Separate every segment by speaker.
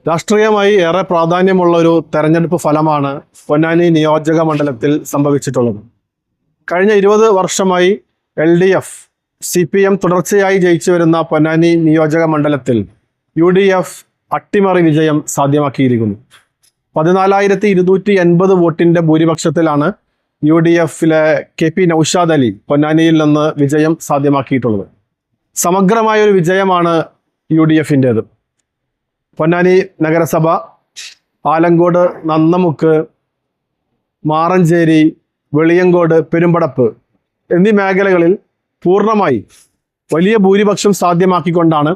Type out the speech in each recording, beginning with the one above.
Speaker 1: രാഷ്ട്രീയമായി ഏറെ പ്രാധാന്യമുള്ള ഒരു തെരഞ്ഞെടുപ്പ് ഫലമാണ് പൊന്നാനി നിയോജക മണ്ഡലത്തിൽ സംഭവിച്ചിട്ടുള്ളത്. കഴിഞ്ഞ 20 വർഷമായി LDF, CPM തുടർച്ചയായി ജയിച്ചു വരുന്ന പൊന്നാനി നിയോജക മണ്ഡലത്തിൽ UDF അട്ടിമറി വിജയം സാധ്യമാക്കിയിരിക്കുന്നു. 14,280 വോട്ടിൻ്റെ ഭൂരിപക്ഷത്തിലാണ് UDFിലെ KP നൗഷാദ് അലി പൊന്നാനിയിൽ നിന്ന് വിജയം സാധ്യമാക്കിയിട്ടുള്ളത്. സമഗ്രമായൊരു വിജയമാണ് UDFിൻ്റേത്. പൊന്നാനി നഗരസഭ, ആലങ്കോട്, നന്നമുക്ക്, മാറഞ്ചേരി, വെളിയങ്കോട്, പെരുമ്പടപ്പ് എന്നീ മേഖലകളിൽ പൂർണ്ണമായി വലിയ ഭൂരിപക്ഷം സാധ്യമാക്കിക്കൊണ്ടാണ്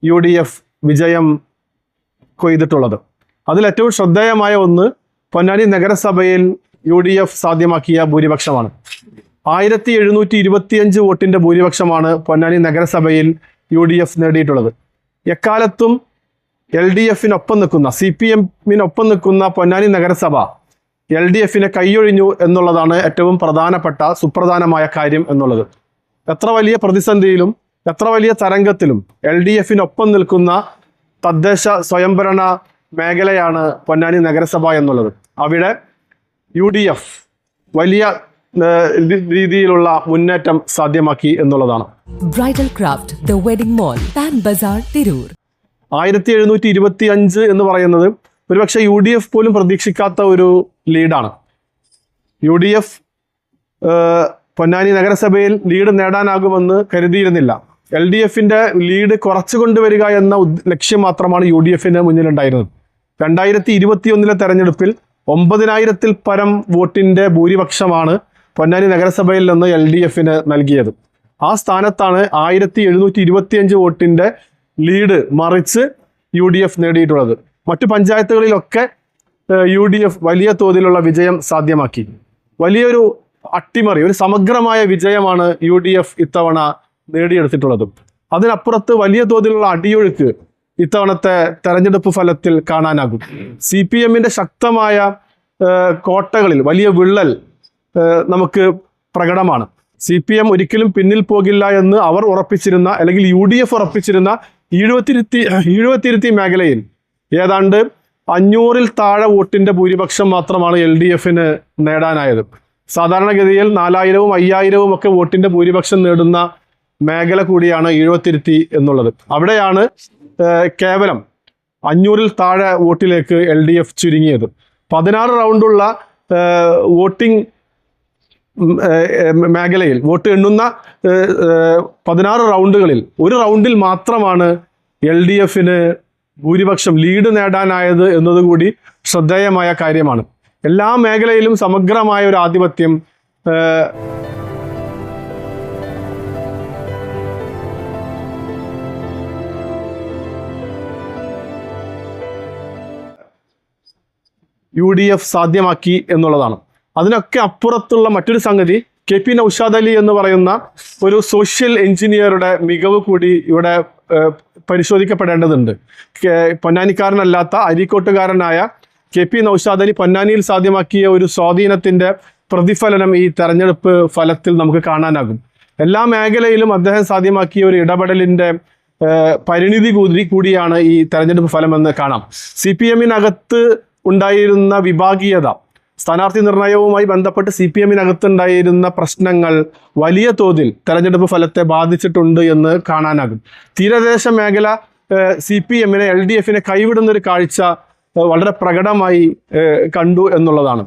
Speaker 1: UDF വിജയം കൊയ്തിട്ടുള്ളത്. അതിലേറ്റവും ശ്രദ്ധേയമായ ഒന്ന് പൊന്നാനി നഗരസഭയിൽ UDF സാധ്യമാക്കിയ ഭൂരിപക്ഷമാണ്. 1725 വോട്ടിൻ്റെ ഭൂരിപക്ഷമാണ് പൊന്നാനി നഗരസഭയിൽ UDF നേടിയിട്ടുള്ളത്. എക്കാലത്തും LDFിനൊപ്പം നിൽക്കുന്ന, CPMനൊപ്പം നിൽക്കുന്ന പൊന്നാനി നഗരസഭ LDFിനെ കൈയൊഴിഞ്ഞു എന്നുള്ളതാണ് ഏറ്റവും പ്രധാനപ്പെട്ട സുപ്രധാനമായ കാര്യം എന്നുള്ളത്. എത്ര വലിയ പ്രതിസന്ധിയിലും എത്ര വലിയ തരംഗത്തിലും LDFിനൊപ്പം നിൽക്കുന്ന തദ്ദേശ സ്വയംഭരണ മേഖലയാണ് പൊന്നാനി നഗരസഭ എന്നുള്ളത്. അവിടെ UDF വലിയ രീതിയിലുള്ള മുന്നേറ്റം സാധ്യമാക്കി എന്നുള്ളതാണ്.
Speaker 2: Bridal craft, the wedding mall, Pan Bazaar, Tirur.
Speaker 1: 1725 എന്ന് പറയുന്നത് ഒരുപക്ഷെ UDF പോലും പ്രതീക്ഷിക്കാത്ത ഒരു ലീഡാണ്. UDF പൊന്നാനി നഗരസഭയിൽ ലീഡ് നേടാനാകുമെന്ന് കരുതിയിരുന്നില്ല. LDFിൻ്റെ ലീഡ് കുറച്ചു കൊണ്ടുവരിക എന്ന ലക്ഷ്യം മാത്രമാണ് UDFിന് മുന്നിലുണ്ടായിരുന്നത്. 2021 തെരഞ്ഞെടുപ്പിൽ 9,000-ൽ പരം വോട്ടിൻ്റെ ഭൂരിപക്ഷമാണ് പൊന്നാനി നഗരസഭയിൽ നിന്ന് LDFിന് നൽകിയത്. ആ സ്ഥാനത്താണ് 1725 വോട്ടിൻ്റെ ലീഡ് മറിച്ച് UDF നേടിയിട്ടുള്ളത്. മറ്റു പഞ്ചായത്തുകളിലൊക്കെ UDF വലിയ തോതിലുള്ള വിജയം സാധ്യമാക്കി. വലിയൊരു അട്ടിമറി, ഒരു സമഗ്രമായ വിജയമാണ് UDF ഇത്തവണ നേടിയെടുത്തിട്ടുള്ളത്. അതിനപ്പുറത്ത് വലിയ തോതിലുള്ള അടിയൊഴുക്ക് ഇത്തവണത്തെ തെരഞ്ഞെടുപ്പ് ഫലത്തിൽ കാണാനാകും. CPMൻ്റെ ശക്തമായ കോട്ടകളിൽ വലിയ വിള്ളൽ നമുക്ക് പ്രകടമാണ്. CPM ഒരിക്കലും പിന്നിൽ പോകില്ല എന്ന് അവർ ഉറപ്പിച്ചിരുന്ന, അല്ലെങ്കിൽ UDF ഉറപ്പിച്ചിരുന്ന ഈഴുവത്തിരുത്തി മേഖലയിൽ ഏതാണ്ട് 500-ൽ താഴെ വോട്ടിൻ്റെ ഭൂരിപക്ഷം മാത്രമാണ് LDFിന് നേടാനായത്. സാധാരണഗതിയിൽ 4,000-ഉം 5,000-ഉം ഒക്കെ വോട്ടിൻ്റെ ഭൂരിപക്ഷം നേടുന്ന മേഖല കൂടിയാണ് ഈഴുവത്തിരുത്തി എന്നുള്ളത്. അവിടെയാണ് കേവലം 500-ൽ താഴെ വോട്ടിലേക്ക് LDF ചുരുങ്ങിയത്. 16 റൗണ്ടുള്ള വോട്ടിംഗ് മേഖലയിൽ വോട്ട് എണ്ണുന്ന 16 റൗണ്ടുകളിൽ ഒരു റൗണ്ടിൽ മാത്രമാണ് LDFിന് ഭൂരിപക്ഷം ലീഡ് നേടാനായത് എന്നതുകൂടി ശ്രദ്ധേയമായ കാര്യമാണ്. എല്ലാ മേഖലയിലും സമഗ്രമായ ഒരു ആധിപത്യം UDF സാധ്യമാക്കി എന്നുള്ളതാണ്. അതിനൊക്കെ അപ്പുറത്തുള്ള മറ്റൊരു സംഗതി, KP നൗഷാദ് അലി എന്ന് പറയുന്ന ഒരു സോഷ്യൽ എഞ്ചിനീയറുടെ മികവ് കൂടി ഇവിടെ പരിശോധിക്കപ്പെടേണ്ടതുണ്ട്. പൊന്നാനിക്കാരനല്ലാത്ത അരീക്കോട്ടുകാരനായ KP നൗഷാദ് അലി പൊന്നാനിയിൽ സാധ്യമാക്കിയ ഒരു സ്വാധീനത്തിൻ്റെ പ്രതിഫലനം ഈ തെരഞ്ഞെടുപ്പ് ഫലത്തിൽ നമുക്ക് കാണാനാകും. എല്ലാ മേഖലയിലും അദ്ദേഹം സാധ്യമാക്കിയ ഒരു ഇടപെടലിൻ്റെ പരിണിതി കൂടിയാണ് ഈ തെരഞ്ഞെടുപ്പ് ഫലമെന്ന് കാണാം. CPMനകത്ത് ഉണ്ടായിരുന്ന വിഭാഗീയത, സ്ഥാനാർത്ഥി നിർണയവുമായി ബന്ധപ്പെട്ട് CPMനകത്തുണ്ടായിരുന്ന പ്രശ്നങ്ങൾ വലിയ തോതിൽ തെരഞ്ഞെടുപ്പ് ഫലത്തെ ബാധിച്ചിട്ടുണ്ട് എന്ന് കാണാനാകും. തീരദേശ മേഖല CPMനെ LDFിനെ കൈവിടുന്നൊരു കാഴ്ച വളരെ പ്രകടമായി കണ്ടു എന്നുള്ളതാണ്.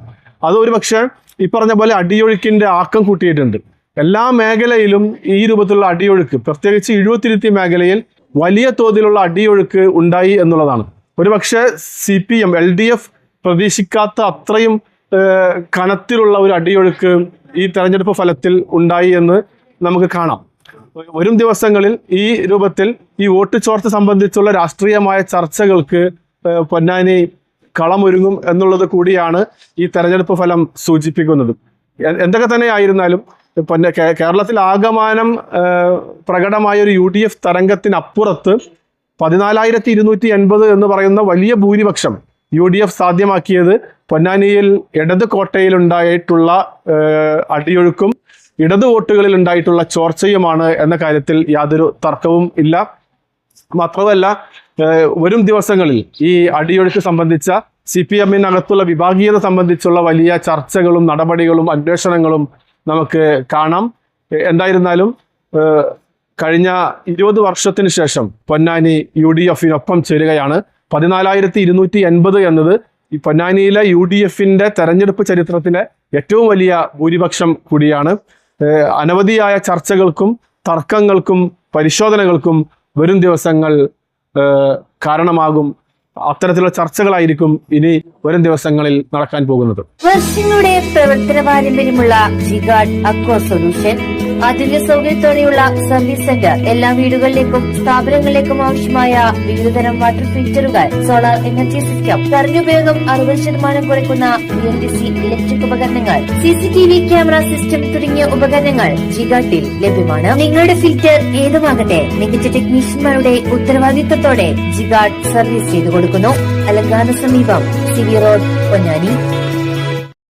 Speaker 1: അതൊരു പക്ഷേ ഈ പറഞ്ഞ പോലെ അടിയൊഴുക്കിൻ്റെ ആക്കം കൂട്ടിയിട്ടുണ്ട്. എല്ലാ മേഖലയിലും ഈ രൂപത്തിലുള്ള അടിയൊഴുക്ക്, പ്രത്യേകിച്ച് ഈഴുവത്തിരുത്തി മേഖലയിൽ വലിയ തോതിലുള്ള അടിയൊഴുക്ക് ഉണ്ടായി എന്നുള്ളതാണ്. ഒരുപക്ഷെ CPM LDF പ്രതീക്ഷിക്കാത്ത അത്രയും കനത്തിലുള്ള ഒരു അടിയൊഴുക്ക് ഈ തെരഞ്ഞെടുപ്പ് ഫലത്തിൽ ഉണ്ടായി എന്ന് നമുക്ക് കാണാം. വരും ദിവസങ്ങളിൽ ഈ രൂപത്തിൽ ഈ വോട്ട് ചോർച്ച സംബന്ധിച്ചുള്ള രാഷ്ട്രീയമായ ചർച്ചകൾക്ക് പൊന്നാനി കളമൊരുങ്ങും എന്നുള്ളത് കൂടിയാണ് ഈ തെരഞ്ഞെടുപ്പ് ഫലം സൂചിപ്പിക്കുന്നത്. എന്തൊക്കെ തന്നെ ആയിരുന്നാലും കേരളത്തിൽ ആകമാനം പ്രകടമായ ഒരു UDF തരംഗത്തിനപ്പുറത്ത് 14,280 എന്ന് പറയുന്ന വലിയ ഭൂരിപക്ഷം UDF സാധ്യമാക്കിയത് പൊന്നാനിയിൽ ഇടത് കോട്ടയിലുണ്ടായിട്ടുള്ള അടിയൊഴുക്കും ഇടത് വോട്ടുകളിൽ ഉണ്ടായിട്ടുള്ള ചോർച്ചയുമാണ് എന്ന കാര്യത്തിൽ യാതൊരു തർക്കവും ഇല്ല. മാത്രമല്ല വരും ദിവസങ്ങളിൽ ഈ അടിയൊഴുക്ക് സംബന്ധിച്ച CPM-നകത്തുള്ള വിഭാഗീയത സംബന്ധിച്ചുള്ള വലിയ ചർച്ചകളും നടപടികളും അന്വേഷണങ്ങളും നമുക്ക് കാണാം. എന്തായിരുന്നാലും കഴിഞ്ഞ 20 വർഷത്തിന് ശേഷം പൊന്നാനി UDF-നൊപ്പം ചേരുകയാണ്. 14,280 എന്നത് ഈ പൊന്നാനിയിലെ UDF-ന്റെ തെരഞ്ഞെടുപ്പ് ചരിത്രത്തിലെ ഏറ്റവും വലിയ ഭൂരിപക്ഷം കൂടിയാണ്. അനവധിയായ ചർച്ചകൾക്കും തർക്കങ്ങൾക്കും പരിശോധനകൾക്കും വരും ദിവസങ്ങൾ കാരണമാകും. അത്തരത്തിലുള്ള ചർച്ചകളായിരിക്കും ഇനി വരും ദിവസങ്ങളിൽ നടക്കാൻ പോകുന്നത്.
Speaker 3: വർഷങ്ങളുടെ പ്രവർത്തന പാരമ്പര്യമുള്ള ജിഗാർഡ് അക്വ സൊല്യൂഷൻ ആധുനിക സൗകര്യത്തോടെയുള്ള സർവീസ് സെന്റർ എല്ലാ വീടുകളിലേക്കും സ്ഥാപനങ്ങളിലേക്കും ആവശ്യമായ വിവിധതരം വാട്ടർ ഫിൽറ്ററുകൾ, സോളാർ എനർജി സിസ്റ്റം, കറന്റ് ഉപയോഗം 60% കുറയ്ക്കുന്ന BLDC ഇലക്ട്രിക് ഉപകരണങ്ങൾ, CCTV ക്യാമറ സിസ്റ്റം തുടങ്ങിയ ഉപകരണങ്ങൾ ജിഗാർഡിൽ ലഭ്യമാണ്. നിങ്ങളുടെ ഫിൽറ്റർ ഏതുമാകട്ടെ മികച്ച ടെക്നീഷ്യന്മാരുടെ ഉത്തരവാദിത്തത്തോടെ ജിഗാർഡ് സർവീസ് ചെയ്തു കൊടുക്കുന്നു. അലങ്കാന സമീപം CV റോഡ്, പൊന്നാനി.